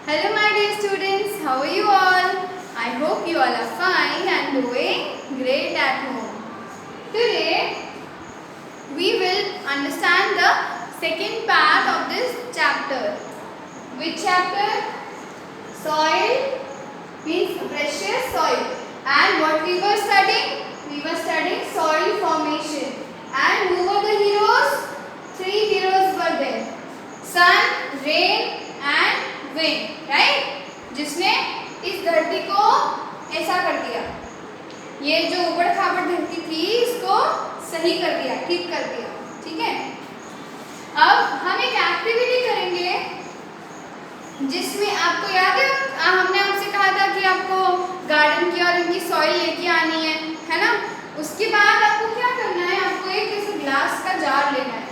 Hello my dear students, how are you all? I hope you all are fine and doing great at home. Today we will understand the second part of this chapter. Which chapter? Soil means precious soil. And what we were studying? We were studying soil formation. And who were the heroes? Three heroes were there. Sun, rain and wind. Right? जिसने इस धरती को ऐसा कर दिया, ये जो उबड़ खाबड़ धरती थी इसको सही कर दिया, ठीक कर दिया. ठीक है. अब हम एक एक्टिविटी करेंगे जिसमें आपको याद है हमने आपसे कहा था कि आपको गार्डन की और इनकी सॉइल लेके आनी है ना. उसके बाद आपको क्या करना है, आपको एक ऐसे ग्लास का जार लेना है.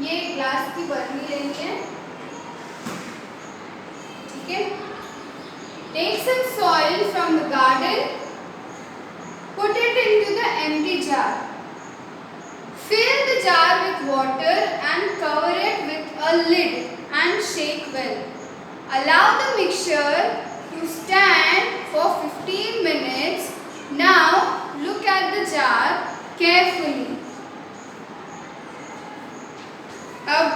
ये ग्लास की बर्नी लेनी है. ठीक है. Take some soil from the garden, put it into the empty jar. Fill the jar with water and cover it with a lid and shake well. Allow the mixture to stand for 15 minutes. Now look at the jar carefully. अब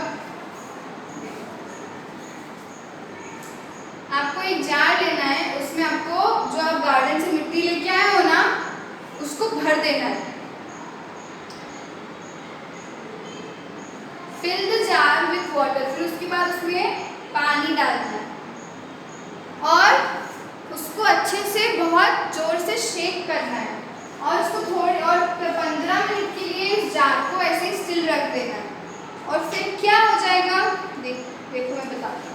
आपको एक jar लेना है, उसमें आपको जो आप garden से मिट्टी लेके आए हो ना उसको भर देना है. Fill the jar with water. फिर उसके बाद उसमें पानी डालना है और उसको अच्छे से बहुत जोर से शेक करना है और उसको थोड़ी और 15 मिनट के लिए इस जार को ऐसे स्टिल रख देना है. और फिर क्या हो जाएगा देखो मैं बताती हूँ.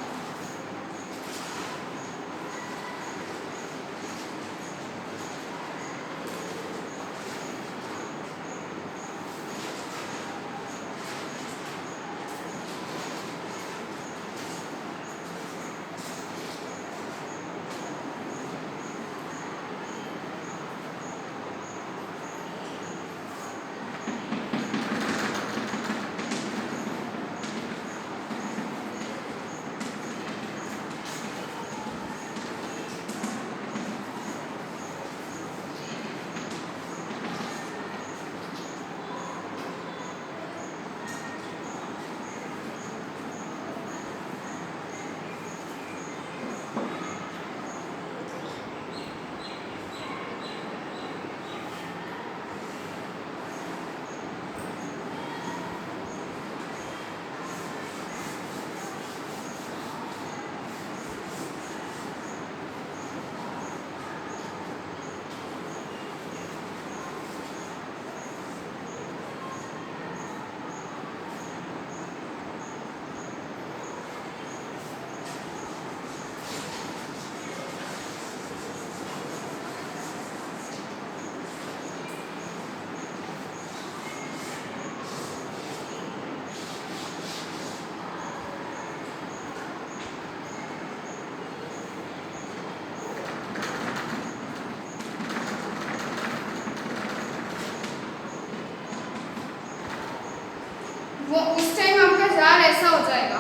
वो उस टाइम आपका जार ऐसा हो जाएगा.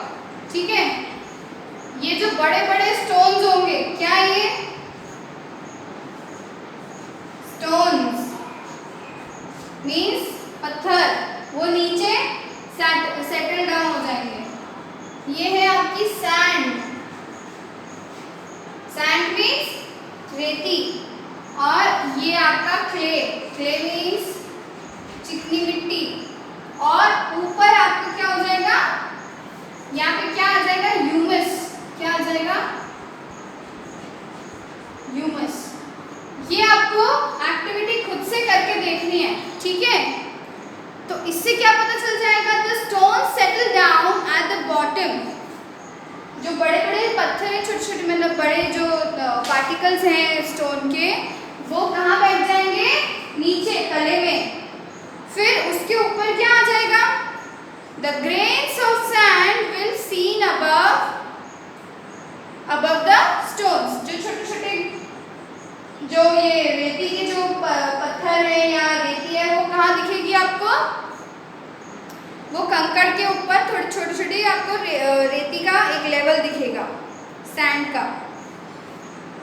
ठीक है. ये जो बड़े बड़े स्टोन्स होंगे, क्या ये स्टोन्स मीन्स पत्थर, वो नीचे सेटल डाउन हो जाएंगे. ये है आपकी सैंड. सैंड मीन्स रेती. और ये आपका क्ले. क्ले मीन्स चिकनी मिट्टी. और ऊपर आपको क्या हो जाएगा, यहाँ पे क्या आ जाएगा, ह्यूमस. क्या आ जाएगा, ह्यूमस. ये आपको एक्टिविटी खुद से करके देखनी है. ठीक है. तो इससे क्या पता चल जाएगा, the stone settle down at the bottom. जो बड़े बड़े पत्थर हैं, छोटे छोटे मतलब बड़े जो पार्टिकल्स हैं स्टोन के, वो कहाँ बैठ जाएंगे, नीचे तले में. फिर उसके ऊपर क्या आ जाएगा, the grains of sand will seen above the stones. जो छोटे छोटे जो आपको वो कंकड़ के ऊपर थोड़ी छोटी छोटी आपको रेती का एक लेवल दिखेगा, सैंड का।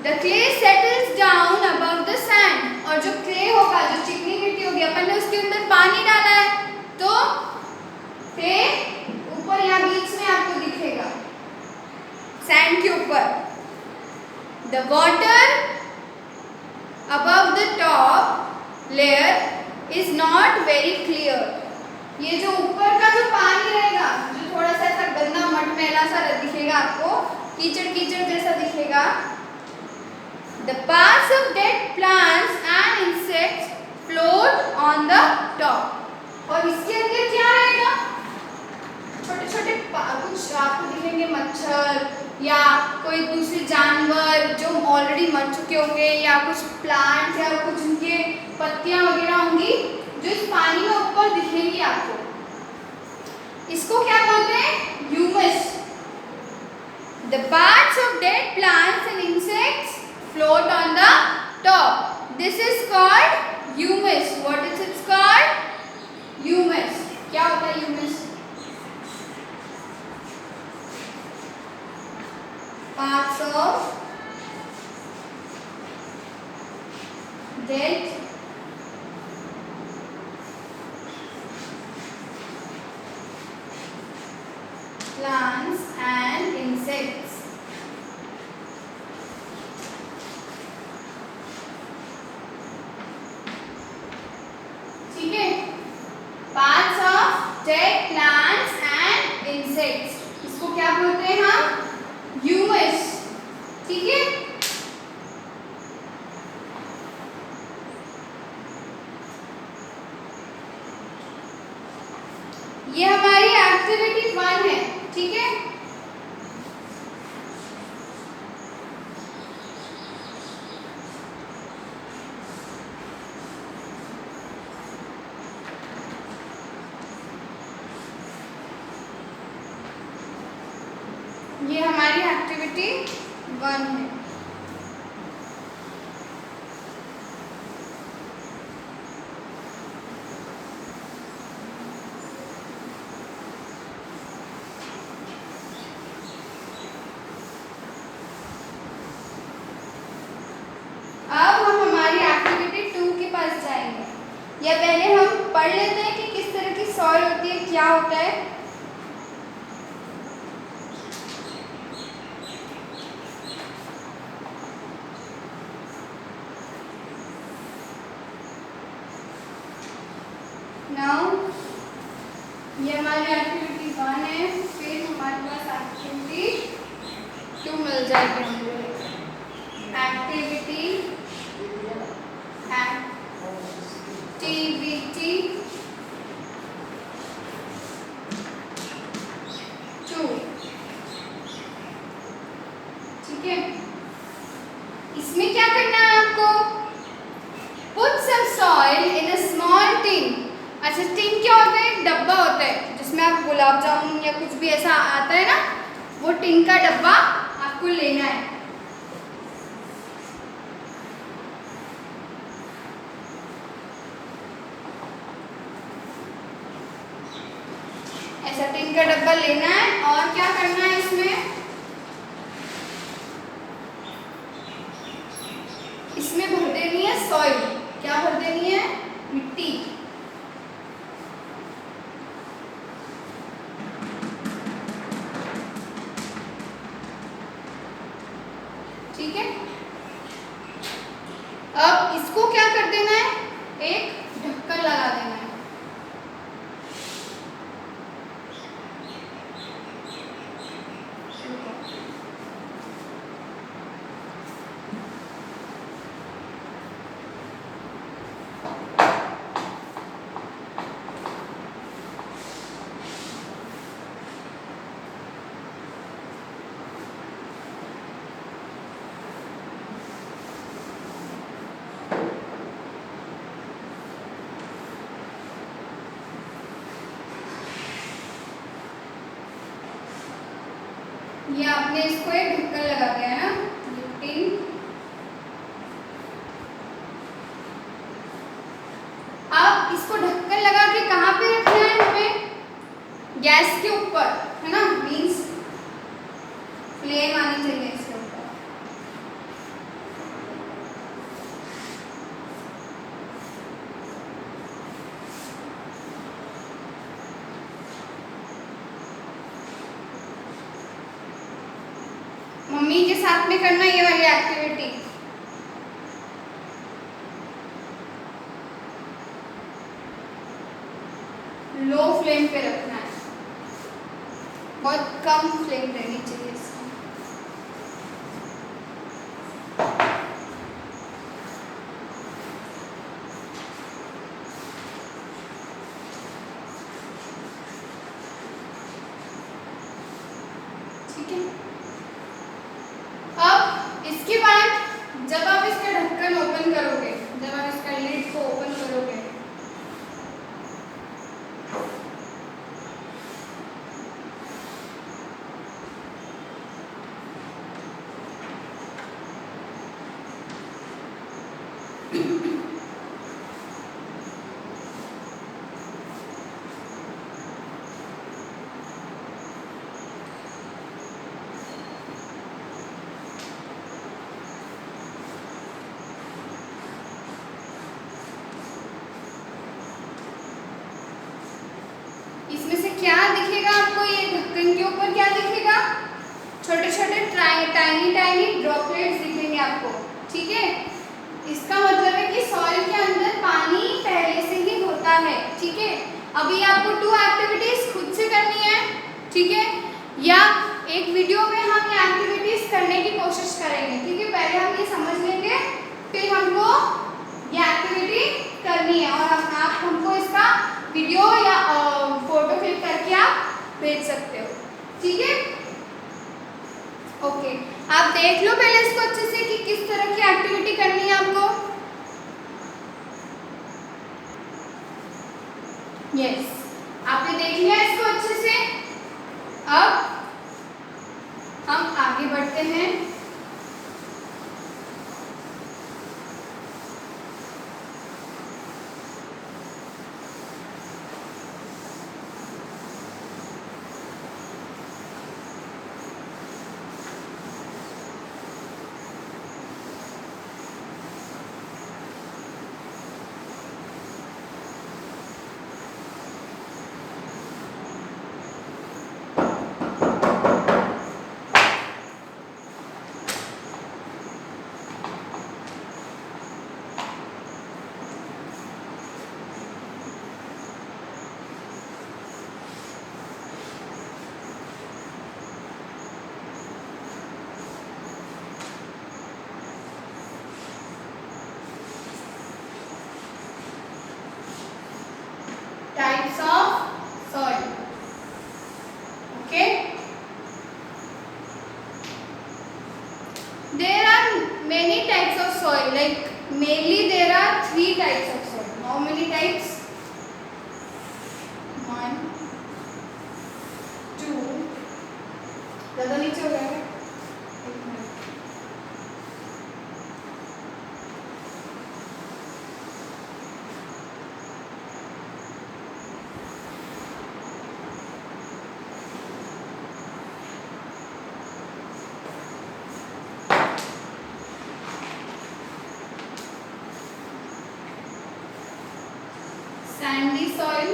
The clay settles down above the sand, और जो क्ले होगा, जो चिकनी मिट्टी होगी, अपन ने उसके अंदर पानी डाला है तो क्ले ऊपर यहाँ बीच में आपको दिखेगा सैंड के ऊपर। The water above the top layer is not very clear. ये जो ऊपर का जो पानी रहेगा, जो थोड़ा सा ऐसा गंदा मटमैला सा दिखेगा आपको, कीचड़ कीचड़ जैसा दिखेगा। The parts of dead plants and insects float on the top. और इसके अंदर क्या रहेगा? छोटे छोटे कुछ आपको दिखेंगे मच्छर या कोई दूसरे जानवर जो ऑलरेडी मर चुके होंगे, या कुछ प्लांट्स या कुछ उनके पत्तियां वगैरह होंगी जो इस पानी में ऊपर दिखेंगी आपको। इसको क्या बोलते हैं? Humus. The parts of dead plants and insects float on the top. This is called humus. What is it called? Humus. क्या होता है humus? Parts of dead plants and insects. ठीक है, parts of dead plants and insects, इसको क्या बोलते हैं हम? ह्यूमस। ठीक है, ये हमारी एक्टिविटी 1 है। ठीक है, ये हमारी एक्टिविटी 1 है। अब हम हमारी एक्टिविटी 2 के पास जाएंगे, या पहले हम पढ़ लेते हैं कि किस तरह की सॉइल होती है, क्या होता है। नाउ ये हमारी एक्टिविटी 1 है, फिर हमारे पास एक्टिविटी 2 मिल जाएगी हमें। एक्टिविटी 2। ठीक है, इसमें क्या करना है आपको? Put some soil in a small tin. अच्छा, टिन क्या होता है? एक डब्बा होता है जिसमें आप गुलाब जामुन या कुछ भी ऐसा आता है ना, वो टिन का डब्बा आपको लेना है। ऐसा टिन का डब्बा लेना है और क्या करना है इसमें भर देनी है सॉइल। क्या भर देनी है? मिट्टी। ठीक है, अब इसको क्या कर देना है? एक ढक्कन लगा देना है। ये आपने इसको एक ढक्कन लगा दिया है ना, टिन। अब इसको ढक्कन लगा के कहाँ गैस के ऊपर, है ना, मीन्स फ्लेम आनी चाहिए इसके ऊपर। मम्मी के साथ में करना ये वाली एक्टिविटी। लो फ्लेम पे रखना है, बहुत कम फ्लेम रहनी चाहिए इसमें। ठीक है, अब इसके बाद जब आप इसका ढक्कन ओपन करोगे, जब आप इसका लिड को ओपन करोगे, इसमें से क्या दिखेगा आपको? ये ढक्कन के ऊपर क्या दिखेगा? छोटे छोटे टाइनी टाइनी ड्रॉपलेट्स दिखेंगे आपको। ठीक है, इसका मतलब है कि सॉइल के अंदर पानी पहले से ही होता है। ठीक है, अभी आपको 2 एक्टिविटीज खुद से करनी है। ठीक है, या एक वीडियो में हम ये एक्टिविटीज करने की कोशिश करेंगे। ठीक है, पहले हम ये समझ लेंगे, फिर हमको ये एक्टिविटी करनी है और आप हमको इसका वीडियो या फोटो क्लिक करके आप भेज सकते हो। ठीक है, ओके, आप देख लो पहले इसको अच्छे से कि किस तरह की एक्टिविटी करनी है आपको। यस, आपने देख लिया इसको अच्छे से। अब हम आगे बढ़ते हैं। Types of soil. Okay, there are many types of soil, like mainly there are 3 types of soil. How many types? 1 2, ज़्यादा नीचे हो जाएगा। Sandy soil,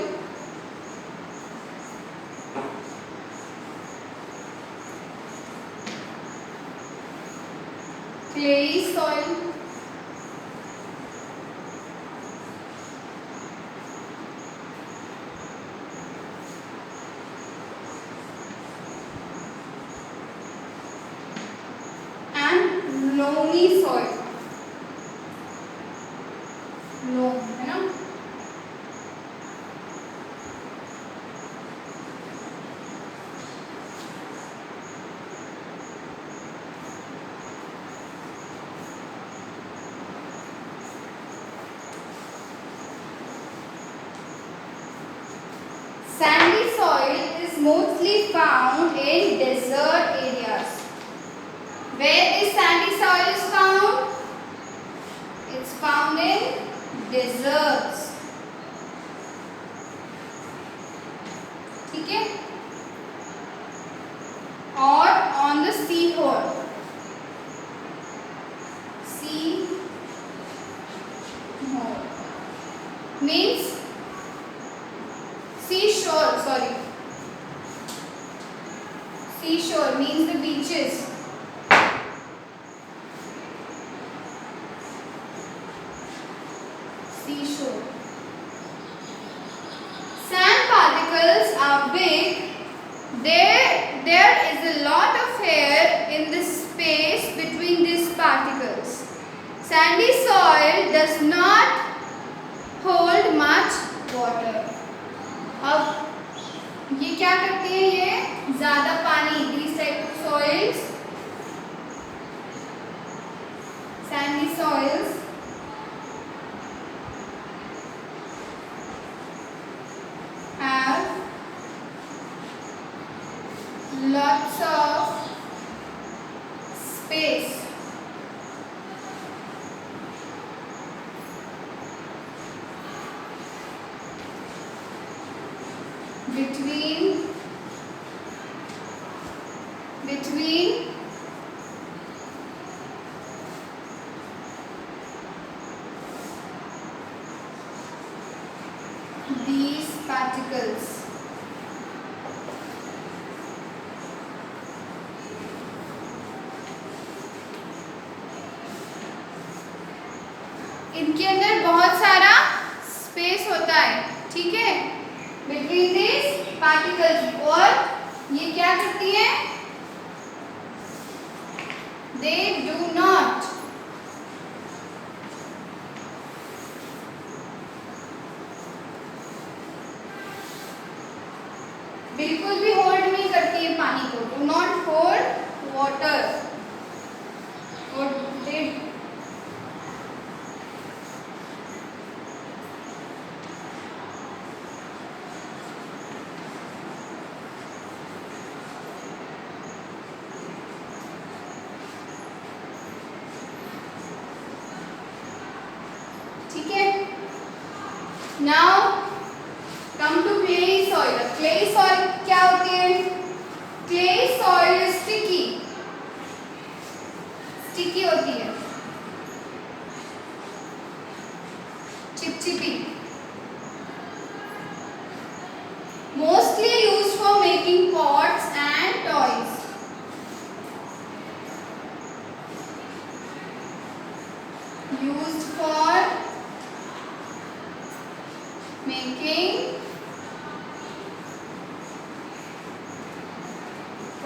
clayey soil, and loamy soil. Loam, है ना? Sandy soil is mostly found in desert areas. Where is sandy soil is found? It's found in deserts. ठीक है? means seashore, sorry. Seashore means the beaches. Seashore. Sand particles are big. There is a lot of air in the space between these particles. Sandy soil does not hold much water. अब ये क्या करती है? ये ज़्यादा पानी, these type of soils, sandy soils, have lots of space between these particles. इनके अंदर बहुत सारा स्पेस होता है, ठीक है, बिटवीन दिस पार्टिकल्स. और ये क्या करती है? दे डू नॉट बिल्कुल भी होल्ड नहीं करती है पानी को. Do not hold water. और दे ठीक है. Now come to clay soil. Clay soil क्या होती है? क्लेई सॉइल स्टिकी होती है, चिपचिपी. Mostly used for making pots and toys. Used for making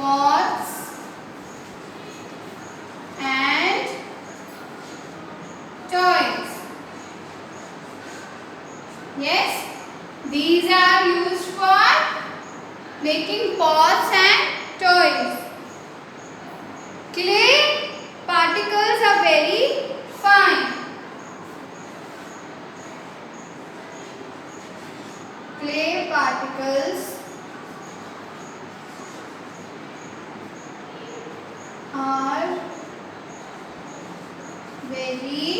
pots and toys. Yes, these are used for making pots and toys. Clay particles are very fine. Clay particles are very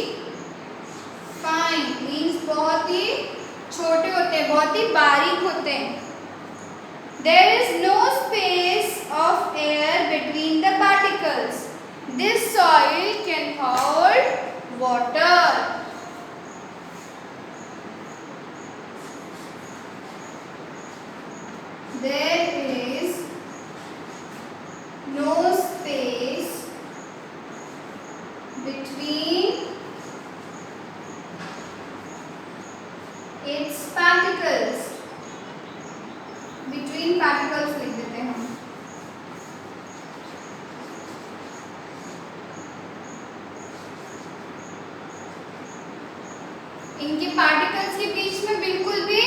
fine means बहुत ही छोटे होते हैं, बहुत ही बारीक होते हैं. There is no space of air between the particles. This soil can hold water. There is no space between its particles. Between particles लिख देते हैं हम. इनके पार्टिकल्स के बीच में बिल्कुल भी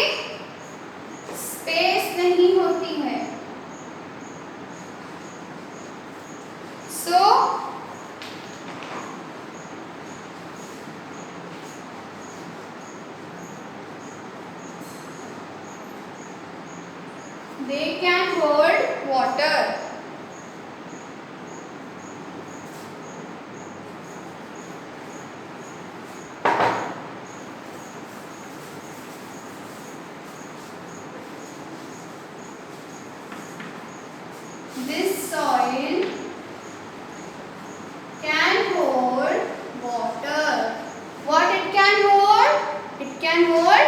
स्पेस नहीं होती है. So they can hold water. This soil can hold water. What it can hold? It can hold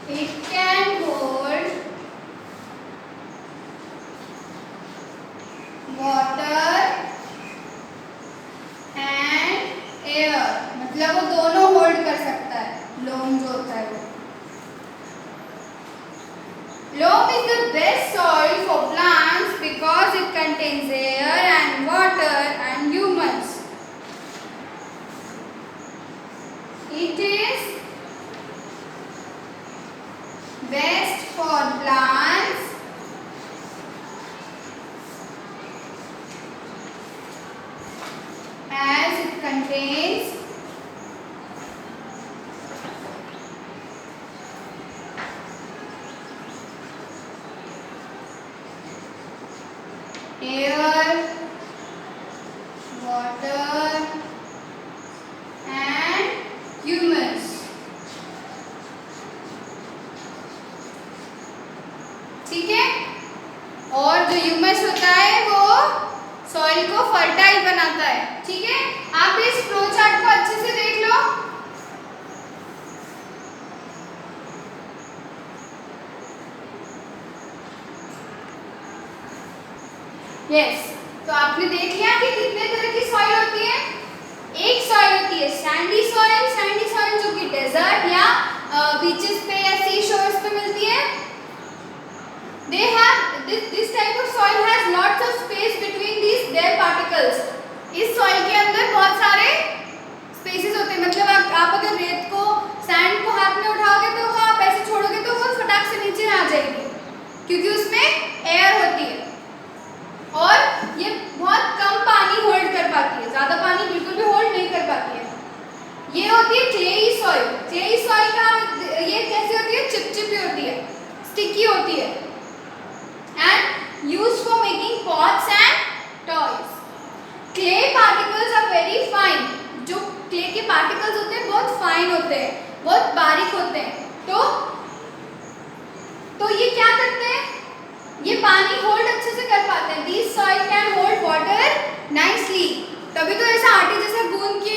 It can hold water and air, मतलब वो दोनों होल्ड कर सकता है। लोम जो होता है वो, loam is the best soil for plants because it contains air and water and humus. It is best for plants as it contains air, water and humus. ठीक है, और जो ह्यूमस होता है वो सॉइल को फर्टाइल बनाता है। ठीक है, आप इस फ्लो चार्ट को अच्छे से देख लो। यस, तो आपने देख लिया कि कितने तरह की सॉइल होती है। एक सॉइल होती है सैंडी सॉइल, सैंडी सॉइल जो कि डेजर्ट या बीचेस पे या सी शोर्स पे मिलती है। They have this type of soil has lots of space between these their particles. इस सॉइल के अंदर बहुत सारे स्पेसेस होते हैं, मतलब आप अगर रेत को सैंड को हाथ में उठाओगे तो वो आप ऐसे छोड़ोगे तो वो फटाक से नीचे आ जाएगी, क्योंकि उसमें एयर होती है और ये बहुत कम पानी होल्ड कर पाती है, ज़्यादा पानी बिल्कुल भी होल्ड नहीं कर पाती है। ये होती है क्लेई सॉइल। क्लेई सॉइल का ये कैसी होती है, चिपचिपी होती है, स्टिकी होती है and used for making pots and toys. Clay particles are very fine. जो clay के particles होते हैं बहुत fine होते हैं, बहुत बारीक होते हैं। तो ये क्या करते हैं, ये पानी होल्ड अच्छे से कर पाते हैं। These soil can hold water nicely. तभी तो ऐसा आटे जैसा गूंद के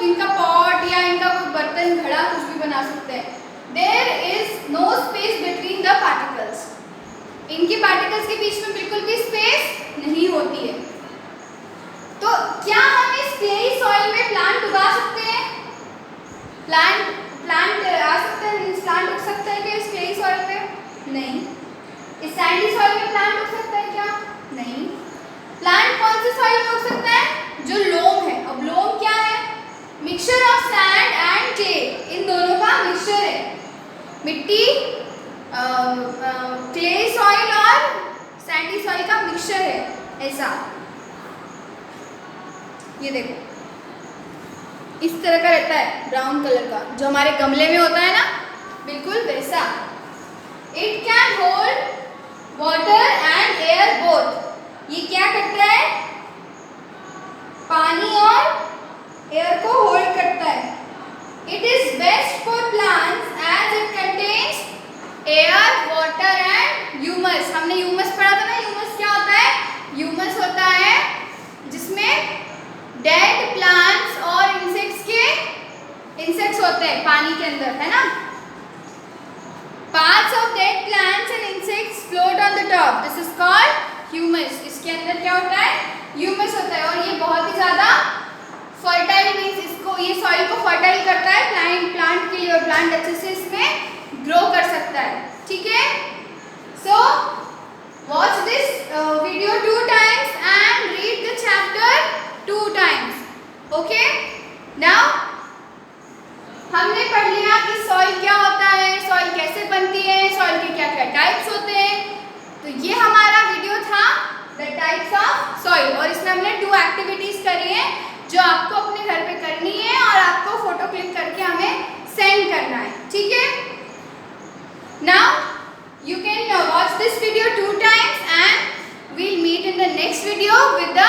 इनका पॉट या इनका कोई बर्तन घड़ा कुछ भी बना सकते हैं। There is no space between the particles. इनके पार्टिकल्स के बीच में बिल्कुल भी स्पेस नहीं होती है। तो क्या हम इस क्लेई सॉइल में प्लांट उगा सकते हैं? प्लांट आ सकते हैं, प्लांट उग सकता है क्या इस क्लेई सॉइल में? नहीं। इस सैंडी सॉइल में प्लांट उग सकता है क्या? नहीं। प्लांट कौन से सॉइल में उग सकता है? जो लोम है। अब लोम क्या है? Mixture of sand and clay, इन दोनों का मिक्सचर है। मिट्टी, क्ले सॉइल और सैंडी सॉइल का मिक्सचर है ऐसा। ये देखो इस तरह का रहता है, ब्राउन कलर का, जो हमारे गमले में होता है ना, बिल्कुल वैसा। It can hold water and air both. ये क्या करता है, पानी और एयर को होल्ड करता है। It is best for plants as it contains air, water and humus. हमने ह्यूमस पढ़ा था ना, ह्यूमस क्या होता है? ह्यूमस होता है जिसमें डेड प्लांट्स और इंसेक्ट्स होते हैं पानी के अंदर, है ना। Parts of dead plants and insects float on the top, this is called humus. इसके अंदर क्या होता है? ह्यूमस होता है, और ये बहुत ही ज़्यादा फर्टाइल मीन्स इसको, ये सॉइल को फर्टाइल करता है प्लांट के लिए, और प्लांट अच्छे से इसमें ग्रो कर सकता है। ठीक है, so watch this video 2 times and read the chapter 2 times. Okay, now हमने पढ़ लिया कि सॉइल क्या होता है, सॉइल कैसे बनती है, सॉइल के क्या क्या टाइप्स होते हैं। तो ये हमारा वीडियो था द टाइप्स ऑफ सॉइल, और इसमें हमने 2 एक्टिविटीज करी है जो आपको अपने घर पे करनी है और आपको फोटो क्लिक करके हमें सेंड करना है। ठीक है, now you can watch this video 2 times and we'll meet in the next video with the